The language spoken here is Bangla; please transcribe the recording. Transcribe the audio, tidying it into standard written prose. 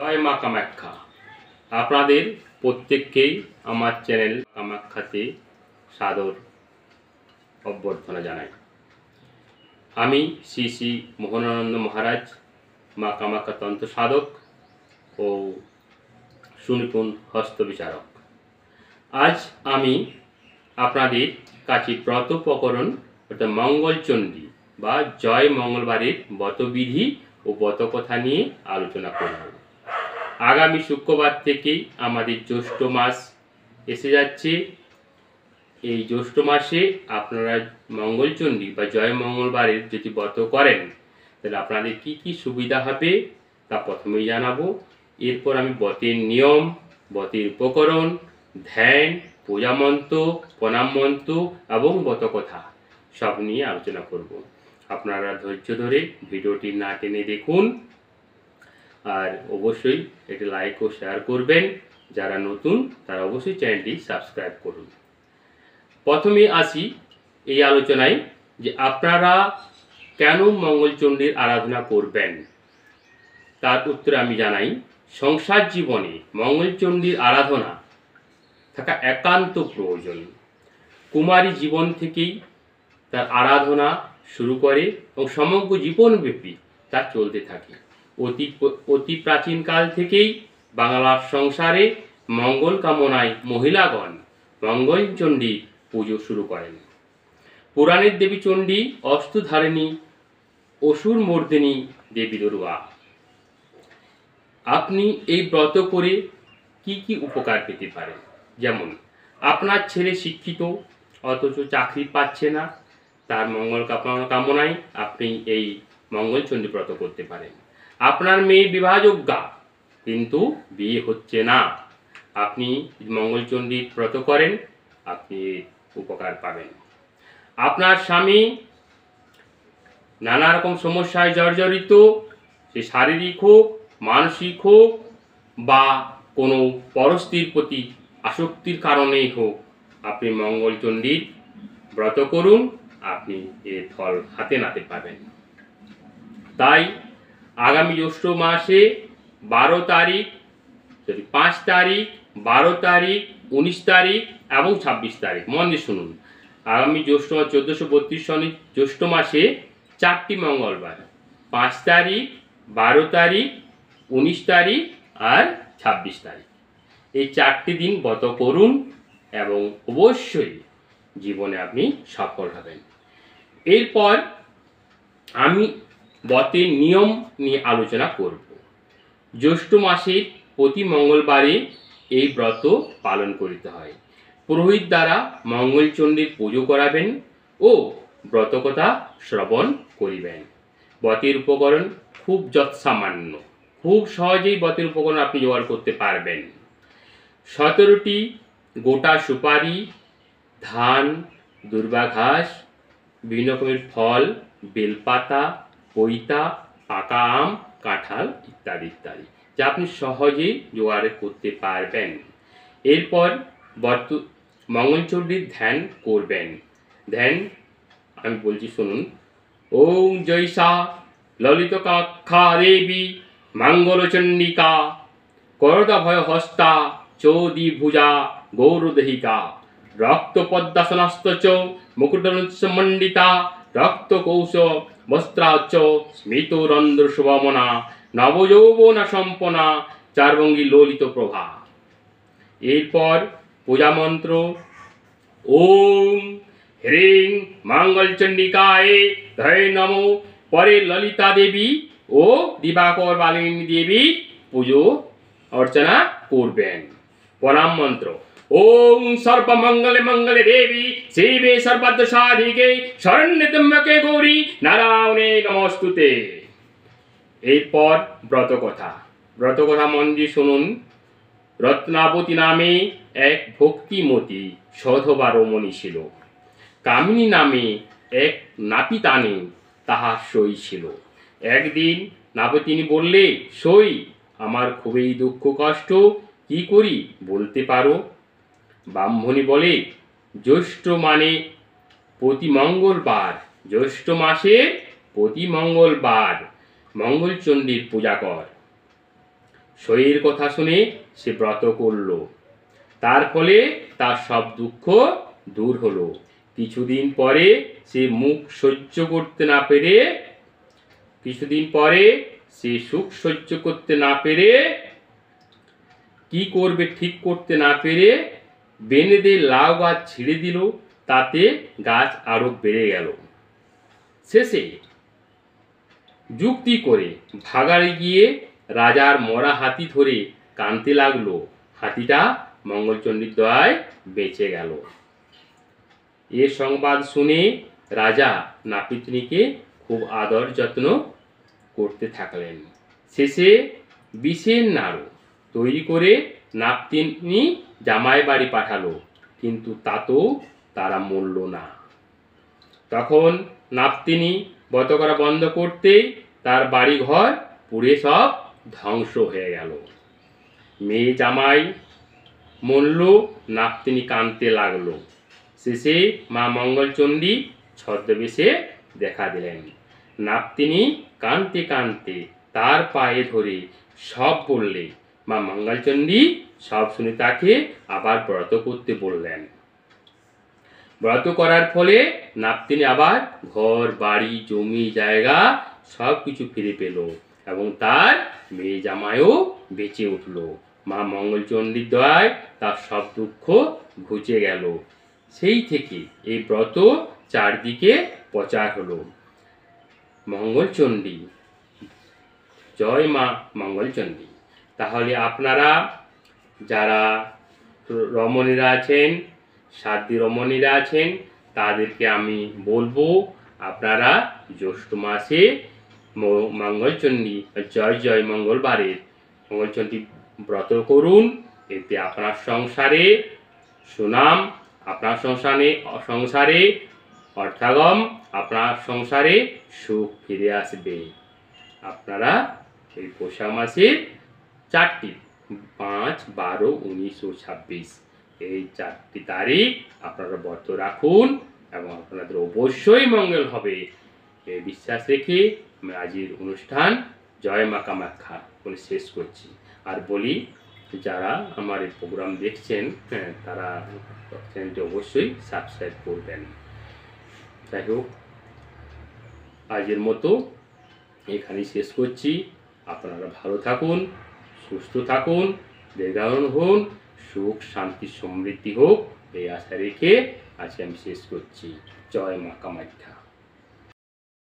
জয় মা কামাখ্যা। আপনাদের প্রত্যেককেই আমার চ্যানেল কামাখ্যাতে সাদর অভ্যর্থনা জানাই। আমি শ্রী শ্রী মোহনানন্দ মহারাজ, মা কামাখ্যা তন্ত্র সাধক ও সুনিপুণ হস্তবিচারক। আজ আমি আপনাদের কাছে ব্রত প্রকরণ অর্থাৎ মঙ্গলচণ্ডী বা জয় মঙ্গলবারের ব্রতবিধি ও ব্রতকথা নিয়ে আলোচনা করব। আগামী শুক্রবার থেকেই আমাদের জ্যৈষ্ঠ মাস এসে যাচ্ছে। এই জ্যৈষ্ঠ মাসে আপনারা মঙ্গলচণ্ডী বা জয় মঙ্গলবারের যদি ব্রত করেন তাহলে আপনাদের কি কি সুবিধা হবে তা প্রথমেই জানাবো। এরপর আমি ব্রতের নিয়ম, ব্রতের উপকরণ, ধ্যান, পূজা মন্ত্র, প্রণাম মন্ত্র এবং ব্রতকথা সব নিয়ে আলোচনা করব। আপনারা ধৈর্য ধরে ভিডিওটি না টেনে দেখুন, আর অবশ্যই এটি লাইক ও শেয়ার করবেন। যারা নতুন তারা অবশ্যই চ্যানেলটি সাবস্ক্রাইব করুন। প্রথমে আসি এই আলোচনায় যে আপনারা কেন মঙ্গলচণ্ডীর আরাধনা করবেন, তার উত্তরে আমি জানাই। সংসার জীবনে মঙ্গলচণ্ডীর আরাধনা থাকা একান্ত প্রয়োজন। কুমারী জীবন থেকেই তার আরাধনা শুরু করে এবং সমগ্র জীবনব্যাপী তা চলতে থাকে। অতি প্রাচীনকাল থেকেই বাংলার সংসারে মঙ্গল কামনায় মহিলাগণ মঙ্গলচণ্ডীর পুজো শুরু করেন। পুরাণের দেবী চণ্ডী অস্ত্রধারিণী, অসুর মর্দিনী দেবী দুর্গা। আপনি এই ব্রত করে কি কি উপকার পেতে পারেন? যেমন আপনার ছেলে শিক্ষিত অথচ চাকরি পাচ্ছে না, তার মঙ্গল কামনায় আপনি এই মঙ্গলচণ্ডী ব্রত করতে পারেন। আপনার মেয়ে বিবাহযোগ্যা কিন্তু বিয়ে হচ্ছে না, আপনি মঙ্গলচণ্ডীর ব্রত করেন, আপনি উপকার পাবেন। আপনার স্বামী নানা রকম সমস্যায় জর্জরিত, সে শারীরিক হোক, মানসিক হোক বা কোনো পরস্ত্রীর প্রতি আসক্তির কারণেই হোক, আপনি মঙ্গলচণ্ডীর ব্রত করুন, আপনি এর ফল হাতে নাতে পাবেন। তাই আগামী জ্যৈষ্ঠ মাসে 12 তারিখ, 5 তারিখ, 12 তারিখ, 19 তারিখ এবং 26 তারিখ, মন দিয়ে শুনুন। আগামী জ্যৈষ্ঠ মাস 1432 সনের জ্যৈষ্ঠ মাসে 4টি মঙ্গলবার, 5 তারিখ, 12 তারিখ, 19 তারিখ আর 26 তারিখ, এই 4টি দিন ব্রত করুন এবং অবশ্যই জীবনে আপনি সফল হবেন। এরপর আমি ব্রতের নিয়ম নিয়ে আলোচনা করব। জ্যৈষ্ঠ মাসের প্রতি মঙ্গলবারে এই ব্রত পালন করতে হয়। পুরোহিত দ্বারা মঙ্গলচণ্ডীর পুজো করাবেন ও ব্রতকথা শ্রবণ করিবেন। ব্রতের উপকরণ খুব যৎসামান্য, খুব সহজেই ব্রতের উপকরণ আপনি জোগাড় করতে পারবেন। 17টি গোটা সুপারি, ধান, দুর্বা ঘাস, বিভিন্ন রকমের ফল, বেলপাতা, পৈতা, পাকা আম, কাঁঠাল ইত্যাদি ইত্যাদি, যা আপনি সহজেই জোগাড় করতে পারবেন। এরপর মঙ্গলচণ্ডীর ধ্যান করবেন। ধ্যান আমি বলছি, শুনুন। ওম জয়সা ললিত কামাখ্যা দেবী মঙ্গলচণ্ডিকা করদা ভয় হস্তা চৌদি ভুজা গৌরদেহিকা রক্তপদ্মাসনস্থ চ মুকুটমণ্ডিতা রক্তকৌশ বস্ত্রাচ্চ স্মিতরন্ধ্র শুভমনা নবযৌবনা সম্পনা চারভঙ্গী ললিত প্রভা। এরপর পূজা মন্ত্র ওম হ্রিং মঙ্গলচণ্ডিকায় ধয় নমো। পরে ললিতা দেবী ও দিবাকর বালিনী দেবী পুজো অর্চনা করবেন। প্রণাম মন্ত্র ওম সর্বমঙ্গলে মঙ্গলে দেবী শিবে সর্বার্থসাধিকে শরণ্যে ত্র্যম্বকে গৌরী নারায়ণে নমস্তুতে। এরপর ব্রতকথা মন দিয়ে শুনুন। রত্নাবতী নামে এক ভক্তিমতী সধবা রমণী ছিল। কামিনী নামে এক নাপিতানে তাহার সই ছিল। একদিন নাপিতিনী বললে, সই, আমার খুবই দুঃখ কষ্ট, কি করি বলতে পারো? ব্রাহ্মণী বলে, জ্যৈষ্ঠ মানে প্রতি মঙ্গলবার, জ্যৈষ্ঠ মাসে প্রতি মঙ্গলবার মঙ্গলচণ্ডীর পূজা কর। শরীর কথা শুনে সে ব্রত করল। তার ফলে তার সব দুঃখ দূর হলো। কিছুদিন পরে সে সুখ সহ্য করতে না পেরে কি করবে ঠিক করতে না পেরে বেনেদে লাউ গাছ ছিঁড়ে দিল। তাতে গাছ আরো বেড়ে গেল। শেষে যুক্তি করে ভাগাড়ে গিয়ে রাজার মরা হাতি ধরে কাঁদতে লাগলো। হাতিটা মঙ্গলচণ্ডীর দয়ায় বেঁচে গেল। এ সংবাদ শুনে রাজা নাপিতনিকে খুব আদর যত্ন করতে থাকলেন। শেষে বিষের নাড়ু তৈরি করে নাপিতনি জামাই বাড়ি পাঠালো, কিন্তু তাতেও তারা মরল না। তখন নাপিতনি ব্রত করা বন্ধ করতেই তার বাড়ি ঘর পুড়ে সব ধ্বংস হয়ে গেল। মেয়ে জামাই মরল, নাপিতনি কাঁদতে লাগলো। শেষে মা মঙ্গলচণ্ডী ছদ্মবেশে দেখা দিলেন। নাপিতনি কাঁদতে কাঁদতে তার পায়ে ধরে সব বললে। মা মঙ্গলচণ্ডী সব শুনে তাকে আবার ব্রত করতে বললেন। ব্রত করার ফলে নাপিতনি আবার ঘর বাড়ি জমি জায়গা সব কিছু ফিরে পেল এবং তার মেয়ে জামাইও বেঁচে উঠল। মা মঙ্গলচণ্ডীর দয়ায় তার সব দুঃখ ঘুচে গেল। সেই থেকে এই ব্রত চারদিকে প্রচার হলো। মঙ্গলচণ্ডী, জয় মা মঙ্গলচণ্ডী। তাহলে আপনারা যারা রমণীরা আছেন, সাধ্বী রমণীরা আছেন, তাদেরকে আমি বলবো আপনারা জ্যৈষ্ঠ মাসে মঙ্গলচণ্ডী জয় মঙ্গলবারের মঙ্গলচণ্ডী ব্রত করুন। এতে আপনার সংসারে সুনাম, আপনার সংসারে অর্থাগম, আপনার সংসারে সুখ ফিরে আসবে। আপনারা এই বৈশাখ মাসের 4টি 5, 12, 19 ও 26 এই 4টি তারিখ আপনারা ব্রত রাখুন এবং আপনাদের অবশ্যই মঙ্গল হবে। এই বিশ্বাস রেখে আমি আজকের অনুষ্ঠান জয় মা কামাখ্যা বলে শেষ করছি। আর বলি, যারা আমার এই প্রোগ্রাম দেখছেন তারা চ্যানেলটি অবশ্যই সাবস্ক্রাইব করবেন। যাই হোক, আজকের মতো এখানেই শেষ করছি। আপনারা ভালো থাকুন, সুস্থ থাকুন, দীর্ঘায়ু হন, সুখ শান্তি সমৃদ্ধি হোক এই আশা রেখে আজকে আমি শেষ করছি। জয় মা কামাখ্যা।